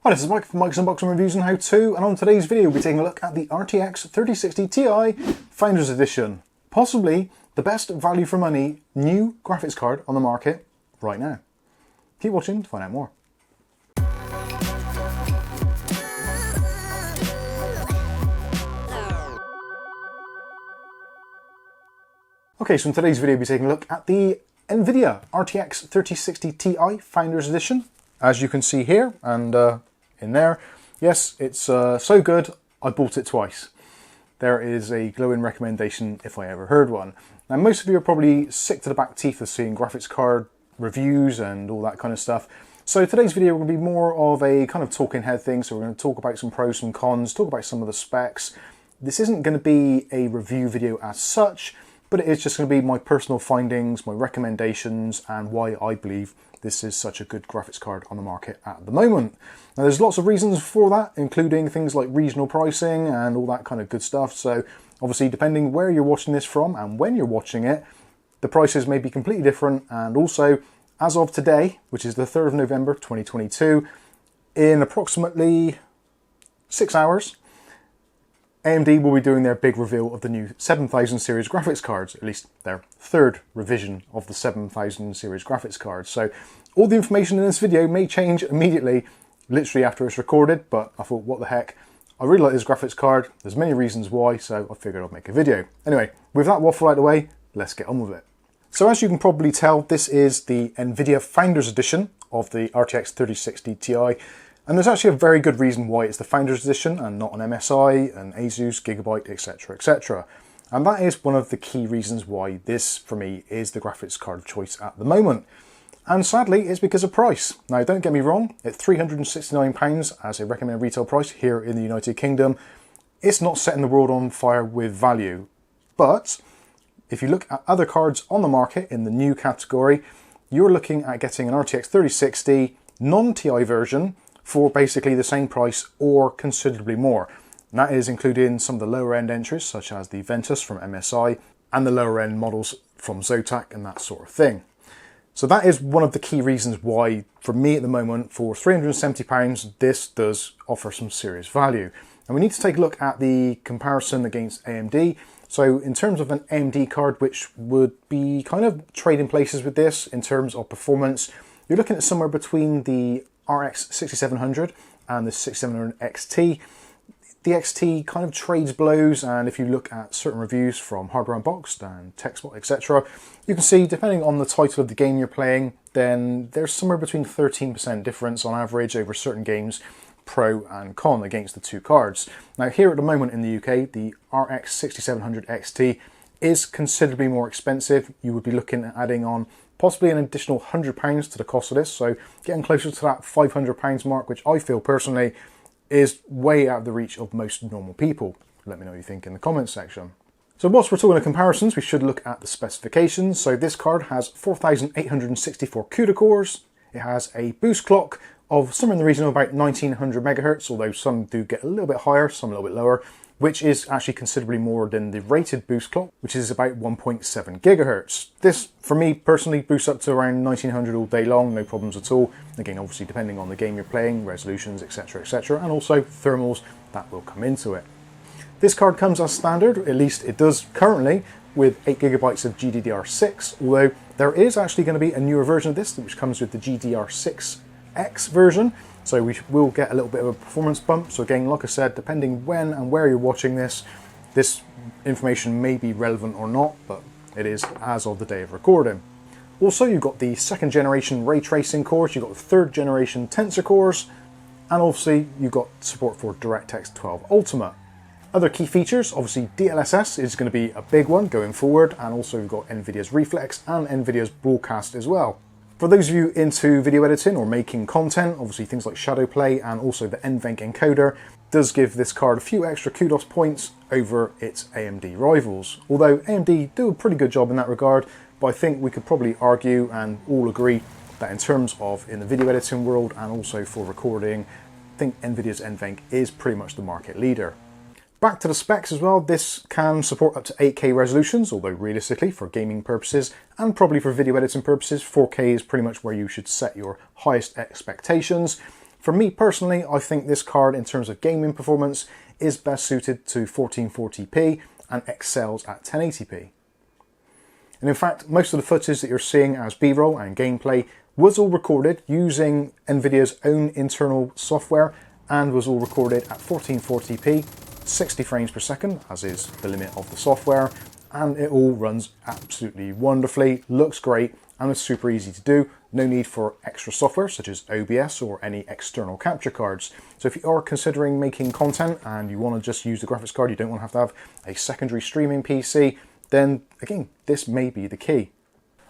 Hi, this is Mike from Mike's Unboxing Reviews and How To, and on today's video we'll be taking a look at the RTX 3060 Ti Founders Edition. Possibly the best value for money new graphics card on the market right now. Keep watching to find out more. Okay, so in today's video we'll be taking a look at the Nvidia RTX 3060 Ti Founders Edition. As you can see here and in there, yes, it's so good I bought it twice. There is a glowing recommendation if I ever heard one. Now most of you are probably sick to the back teeth of seeing graphics card reviews and all that kind of stuff. So today's video will be more of a kind of talking head thing, so we're going to talk about some pros and cons, talk about some of the specs. This isn't going to be a review video as such, but it is just going to be my personal findings, my recommendations, and why I believe this is such a good graphics card on the market at the moment. Now there's lots of reasons for that, including things like regional pricing and all that kind of good stuff. So obviously depending where you're watching this from and when you're watching it, the prices may be completely different. And also as of today, which is the 3rd of November 2022, in approximately 6 hours, AMD will be doing their big reveal of the new 7000 series graphics cards, at least their third revision of the 7000 series graphics cards. So all the information in this video may change immediately, literally after it's recorded, but I thought, what the heck, I really like this graphics card, there's many reasons why, so I figured I'd make a video. Anyway, with that waffle out of the way, let's get on with it. So as you can probably tell, this is the Nvidia Founders Edition of the RTX 3060 Ti. And there's actually a very good reason why it's the Founders Edition and not an MSI, an Asus, Gigabyte, etc, etc. And that is one of the key reasons why this, for me, is the graphics card of choice at the moment. And sadly, it's because of price. Now, don't get me wrong, at £369 as a recommended retail price here in the United Kingdom, it's not setting the world on fire with value. But if you look at other cards on the market in the new category, you're looking at getting an RTX 3060 non-Ti version for basically the same price or considerably more. And that is including some of the lower end entries such as the Ventus from MSI and the lower end models from Zotac and that sort of thing. So that is one of the key reasons why, for me at the moment, for £370, this does offer some serious value. And we need to take a look at the comparison against AMD. So in terms of an AMD card, which would be kind of trading places with this in terms of performance, you're looking at somewhere between the RX 6700 and the 6700 XT. The XT kind of trades blows, and if you look at certain reviews from Hardware Unboxed and TechSpot, etc., you can see, depending on the title of the game you're playing, then there's somewhere between 13% difference on average over certain games, pro and con, against the two cards. Now here at the moment in the UK, the RX 6700 XT is considerably more expensive. You would be looking at adding on possibly an additional £100 to the cost of this, so getting closer to that £500 mark, which I feel personally is way out of the reach of most normal people. Let me know what you think in the comments section. So whilst we're talking of comparisons, we should look at the specifications. So this card has 4,864 CUDA cores. It has a boost clock of somewhere in the region of about 1900 megahertz, although some do get a little bit higher, some a little bit lower, which is actually considerably more than the rated boost clock, which is about 1.7 gigahertz. This, for me personally, boosts up to around 1900 all day long, no problems at all. Again, obviously depending on the game you're playing, resolutions, etc, etc, and also thermals that will come into it. This card comes as standard, at least it does currently, with 8GB of GDDR6, although there is actually going to be a newer version of this, which comes with the GDDR6X version. So we will get a little bit of a performance bump. So again, like I said, depending when and where you're watching this, this information may be relevant or not, but it is as of the day of recording. Also, you've got the 2nd generation ray tracing cores, you've got the 3rd generation tensor cores, and obviously you've got support for DirectX 12 Ultimate. Other key features, obviously DLSS is going to be a big one going forward, and also you've got NVIDIA's Reflex and NVIDIA's Broadcast as well. For those of you into video editing or making content, obviously things like shadow play and also the NVENC encoder does give this card a few extra kudos points over its AMD rivals. Although AMD do a pretty good job in that regard, but I think we could probably argue and all agree that in terms of in the video editing world and also for recording, I think NVIDIA's NVENC is pretty much the market leader. Back to the specs as well, this can support up to 8K resolutions, although realistically for gaming purposes and probably for video editing purposes, 4K is pretty much where you should set your highest expectations. For me personally, I think this card in terms of gaming performance is best suited to 1440p and excels at 1080p. And in fact, most of the footage that you're seeing as B-roll and gameplay was all recorded using Nvidia's own internal software and was all recorded at 1440p, 60 frames per second, as is the limit of the software, and it all runs absolutely wonderfully, looks great, and is super easy to do. No need for extra software such as OBS or any external capture cards. So if you are considering making content and you want to just use the graphics card, you don't want to have a secondary streaming PC, then again, this may be the key.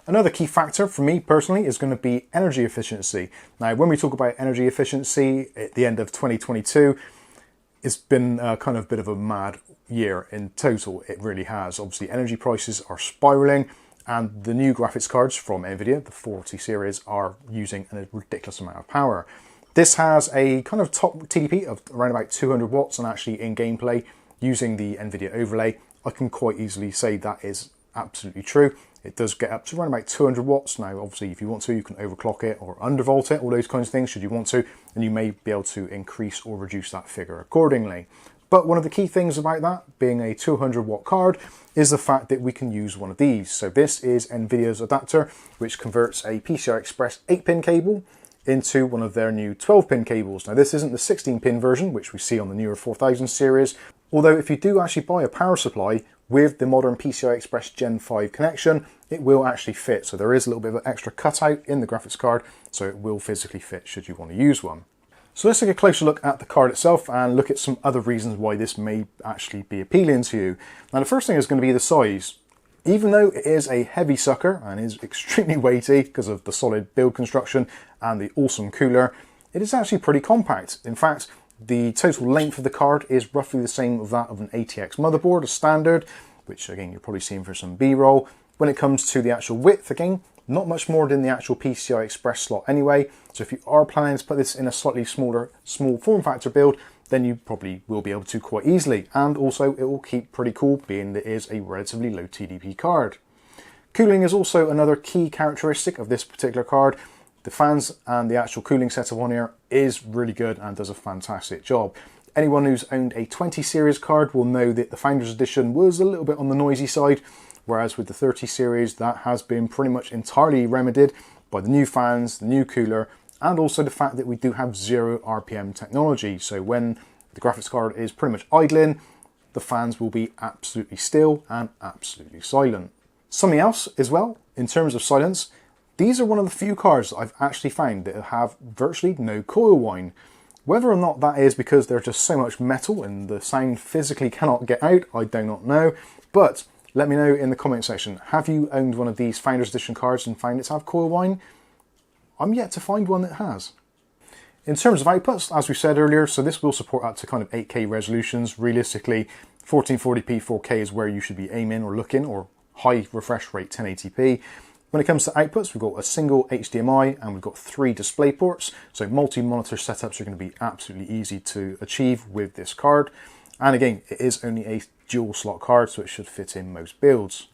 Another key factor for me personally is going to be energy efficiency. Now, when we talk about energy efficiency at the end of 2022, it's been kind of a bit of a mad year in total. It really has. Obviously, energy prices are spiraling, and the new graphics cards from Nvidia, the 40 series, are using a ridiculous amount of power. This has a kind of top TDP of around about 200 watts, and actually in gameplay, using the Nvidia overlay, I can quite easily say that is absolutely true. It does get up to around about 200 watts. Now, obviously, if you want to, you can overclock it or undervolt it, all those kinds of things, should you want to, and you may be able to increase or reduce that figure accordingly. But one of the key things about that, being a 200 watt card, is the fact that we can use one of these. So this is Nvidia's adapter, which converts a PCI Express 8-pin cable into one of their new 12-pin cables. Now, this isn't the 16-pin version, which we see on the newer 4000 series, although if you do actually buy a power supply with the modern PCI Express Gen 5 connection, it will actually fit. So there is a little bit of an extra cutout in the graphics card, so it will physically fit should you want to use one. So let's take a closer look at the card itself and look at some other reasons why this may actually be appealing to you. Now, the first thing is going to be the size. Even though it is a heavy sucker and is extremely weighty because of the solid build construction and the awesome cooler, it is actually pretty compact. In fact, the total length of the card is roughly the same as that of an ATX motherboard, a standard, which again, you're probably seeing for some B-roll. When it comes to the actual width, again, not much more than the actual PCI Express slot anyway. So if you are planning to put this in a slightly small form factor build, then you probably will be able to quite easily. And also it will keep pretty cool, being that it is a relatively low TDP card. Cooling is also another key characteristic of this particular card. The fans and the actual cooling setup on here is really good and does a fantastic job. Anyone who's owned a 20 series card will know that the Founders Edition was a little bit on the noisy side, whereas with the 30 series, that has been pretty much entirely remedied by the new fans, the new cooler, and also the fact that we do have 0 RPM technology. So when the graphics card is pretty much idling, the fans will be absolutely still and absolutely silent. Something else as well, in terms of silence, these are one of the few cards that I've actually found that have virtually no coil whine. Whether or not that is because there's just so much metal and the sound physically cannot get out, I do not know. But let me know in the comment section, have you owned one of these Founders Edition cards and found it to have coil whine? I'm yet to find one that has. In terms of outputs, as we said earlier, so this will support up to kind of 8K resolutions. Realistically, 1440p 4K is where you should be aiming or looking, or high refresh rate 1080p. When it comes to outputs, we've got a single HDMI and we've got 3 display ports. So multi-monitor setups are going to be absolutely easy to achieve with this card. And again, it is only a dual slot card, so it should fit in most builds.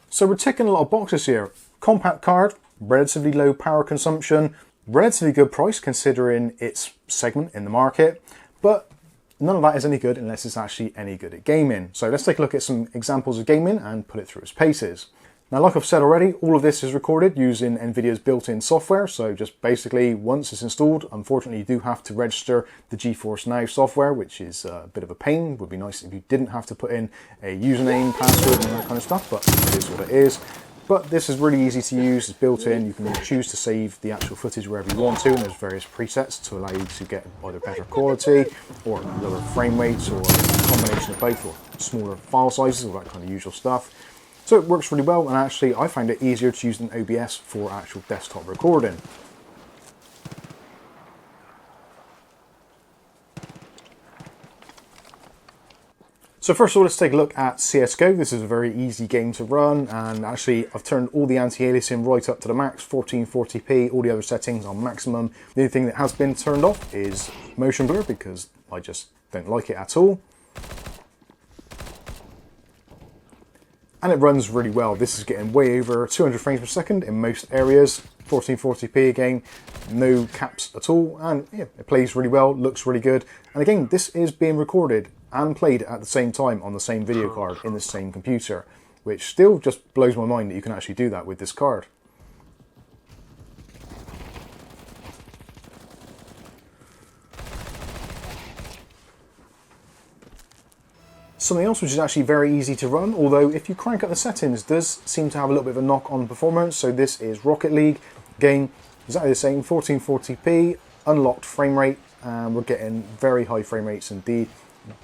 So we're ticking a lot of boxes here. Compact card, relatively low power consumption, relatively good price considering its segment in the market, but none of that is any good unless it's actually any good at gaming. So let's take a look at some examples of gaming and put it through its paces. Now, like I've said already, all of this is recorded using Nvidia's built-in software. So just basically, once it's installed, unfortunately, you do have to register the Geforce Now software, which is a bit of a pain. Would be nice if you didn't have to put in a username, password, and all that kind of stuff, but it is what it is. But this is really easy to use, it's built in. You can choose to save the actual footage wherever you want to, and there's various presets to allow you to get either better quality or lower frame rates, or a combination of both, or smaller file sizes, all that kind of usual stuff. So it works really well, and actually I find it easier to use than OBS for actual desktop recording. So first of all, let's take a look at CSGO. This is a very easy game to run, and actually I've turned all the anti-aliasing right up to the max, 1440p, all the other settings on maximum. The only thing that has been turned off is motion blur, because I just don't like it at all. And it runs really well. This is getting way over 200 frames per second in most areas. 1440p again, no caps at all, and yeah, it plays really well, looks really good. And again, this is being recorded and played at the same time on the same video card in the same computer, which still just blows my mind that you can actually do that with this card. Something else which is actually very easy to run, although if you crank up the settings, does seem to have a little bit of a knock on performance. So this is Rocket League. Again, exactly the same, 1440p, unlocked frame rate, and we're getting very high frame rates indeed.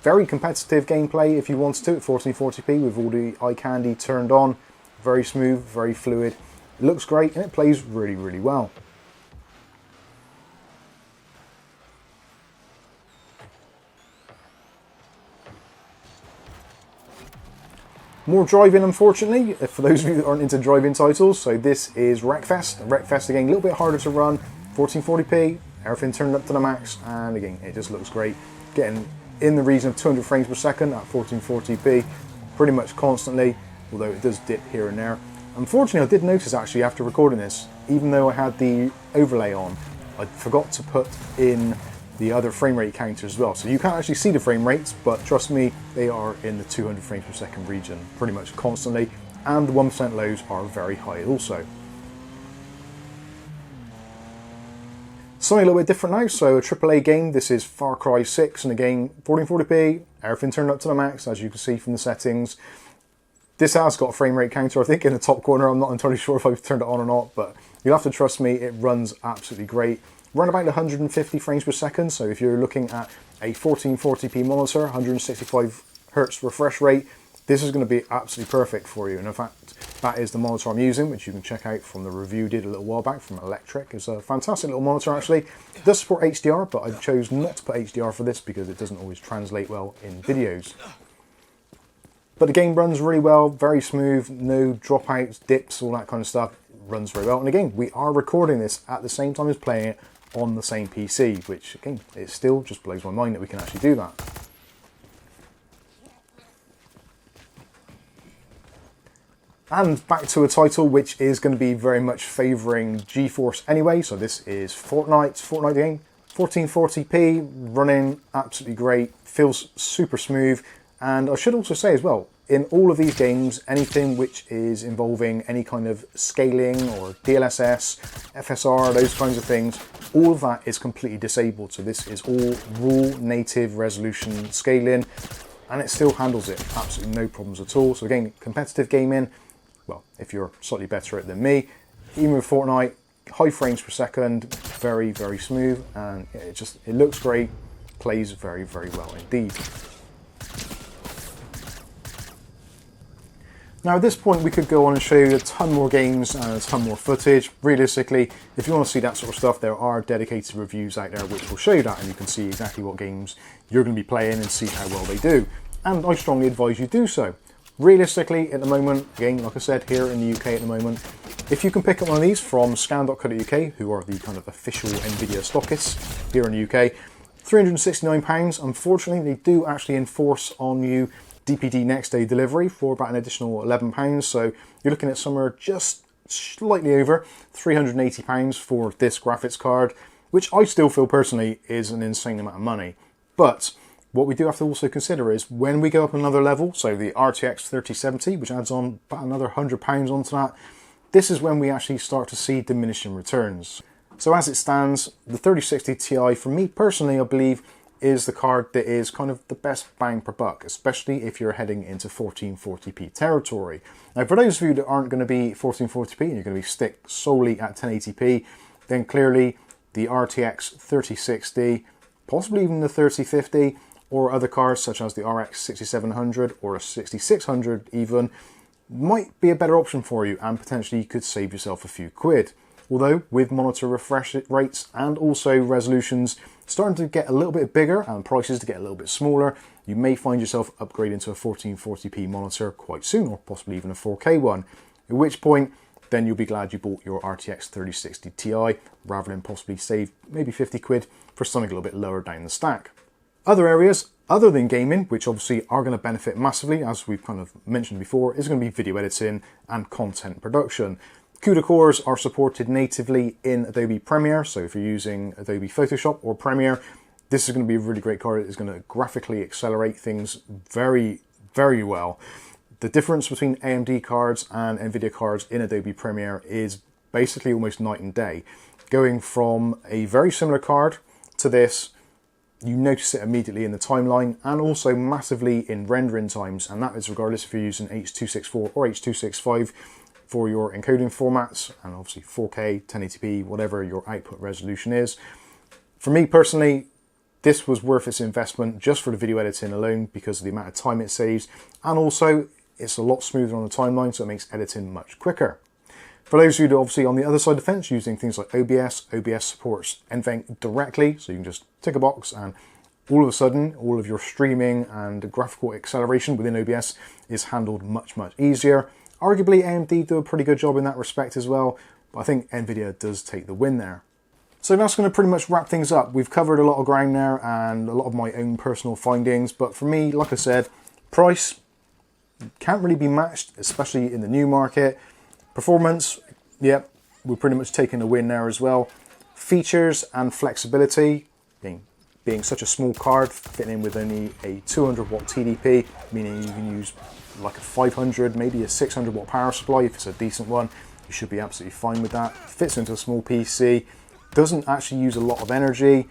Very competitive gameplay if you wanted to at 1440p with all the eye candy turned on. Very smooth, very fluid. It looks great and it plays really, really well. More driving, unfortunately, for those of you that aren't into driving titles. So this is Wreckfest. Wreckfest, again, a little bit harder to run. 1440p, everything turned up to the max, and again, it just looks great. Getting in the region of 200 frames per second at 1440p, pretty much constantly, although it does dip here and there. Unfortunately, I did notice actually after recording this, even though I had the overlay on, I forgot to put in the other frame rate counter as well. So you can't actually see the frame rates, but trust me, they are in the 200 frames per second region pretty much constantly, and the 1% lows are very high also. Something a little bit different now, so a AAA game, this is Far Cry 6, and again, 1440p, everything turned up to the max, as you can see from the settings. This has got a frame rate counter, I think, in the top corner. I'm not entirely sure if I've turned it on or not, but you'll have to trust me, it runs absolutely great. Run about 150 frames per second, so if you're looking at a 1440p monitor, 165 Hz refresh rate, this is going to be absolutely perfect for you. And in fact, that is the monitor I'm using, which you can check out from the review we did a little while back from Electric. It's a fantastic little monitor actually. It does support HDR, but I chose not to put HDR for this because it doesn't always translate well in videos. But the game runs really well, very smooth, no dropouts, dips, all that kind of stuff. Runs very well. And again, we are recording this at the same time as playing it on the same PC, which again, it still just blows my mind that we can actually do that. And back to a title which is going to be very much favouring Geforce anyway. So this is Fortnite game, 1440p, running absolutely great, feels super smooth. And I should also say as well, in all of these games, anything which is involving any kind of scaling or DLSS, FSR, those kinds of things, all of that is completely disabled. So this is all raw native resolution scaling, and it still handles it, absolutely no problems at all. So again, competitive gaming, well, if you're slightly better at it than me, even with Fortnite, high frames per second, very, very smooth, and it looks great, plays very, very well indeed. Now at this point we could go on and show you a ton more games and a ton more footage. Realistically, if you want to see that sort of stuff, there are dedicated reviews out there which will show you that, and you can see exactly what games you're going to be playing and see how well they do. And I strongly advise you do so. Realistically, at the moment, again, like I said, here in the UK at the moment, if you can pick up one of these from scan.co.uk, who are the kind of official Nvidia stockists here in the UK, £369. Unfortunately, they do actually enforce on you DPD next day delivery for about an additional £11, so you're looking at somewhere just slightly over £380 for this graphics card, which I still feel personally is an insane amount of money. But what we do have to also consider is when we go up another level, so the RTX 3070, which adds on about another £100 onto that, this is when we actually start to see diminishing returns. So as it stands, the 3060 Ti, for me personally, I believe, is the card that is kind of the best bang per buck, especially if you're heading into 1440p territory. Now, for those of you that aren't going to be 1440p and you're going to be stick solely at 1080p, then clearly the RTX 3060, possibly even the 3050, or other cards such as the RX 6700 or a 6600 even, might be a better option for you and potentially you could save yourself a few quid. Although with monitor refresh rates and also resolutions starting to get a little bit bigger and prices to get a little bit smaller, you may find yourself upgrading to a 1440p monitor quite soon, or possibly even a 4K one, at which point then you'll be glad you bought your RTX 3060 Ti rather than possibly save maybe 50 quid for something a little bit lower down the stack. Other areas other than gaming, which obviously are going to benefit massively, as we've kind of mentioned before, is going to be video editing and content production. CUDA cores are supported natively in Adobe Premiere, so if you're using Adobe Photoshop or Premiere, this is going to be a really great card. It's going to graphically accelerate things very, very well. The difference between AMD cards and Nvidia cards in Adobe Premiere is basically almost night and day. Going from a very similar card to this, you notice it immediately in the timeline and also massively in rendering times, and that is regardless if you're using H.264 or H.265 for your encoding formats, and obviously 4K, 1080p, whatever your output resolution is. For me personally, this was worth its investment just for the video editing alone because of the amount of time it saves, and also it's a lot smoother on the timeline, so it makes editing much quicker. For those of you that are obviously on the other side of the fence using things like OBS, OBS supports NVENC directly, so you can just tick a box and all of a sudden all of your streaming and graphical acceleration within OBS is handled much, much easier. Arguably AMD do a pretty good job in that respect as well, but I think Nvidia does take the win there. So that's going to pretty much wrap things up. We've covered a lot of ground there and a lot of my own personal findings, but for me, like I said, price can't really be matched, especially in the new market. Performance, yep, we're pretty much taking a win there as well. Features and flexibility, being such a small card, fitting in with only a 200 watt TDP, meaning you can use like a 500, maybe a 600 watt power supply if it's a decent one. You should be absolutely fine with that. Fits into a small PC, doesn't actually use a lot of energy.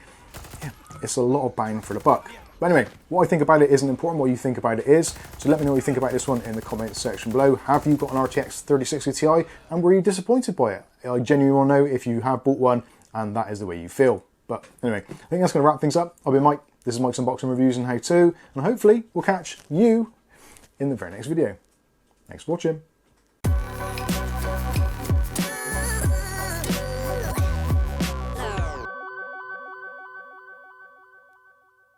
Yeah, it's a lot of bang for the buck. But anyway, what I think about it isn't important, what you think about it is. So let me know what you think about this one in the comments section below. Have you got an RTX 3060 Ti and were you disappointed by it? I genuinely want to know if you have bought one and that is the way you feel. But anyway, I think that's going to wrap things up. I've been Mike, this is Mike's Unboxing Reviews and How To, and hopefully we'll catch you in the very next video. Thanks for watching.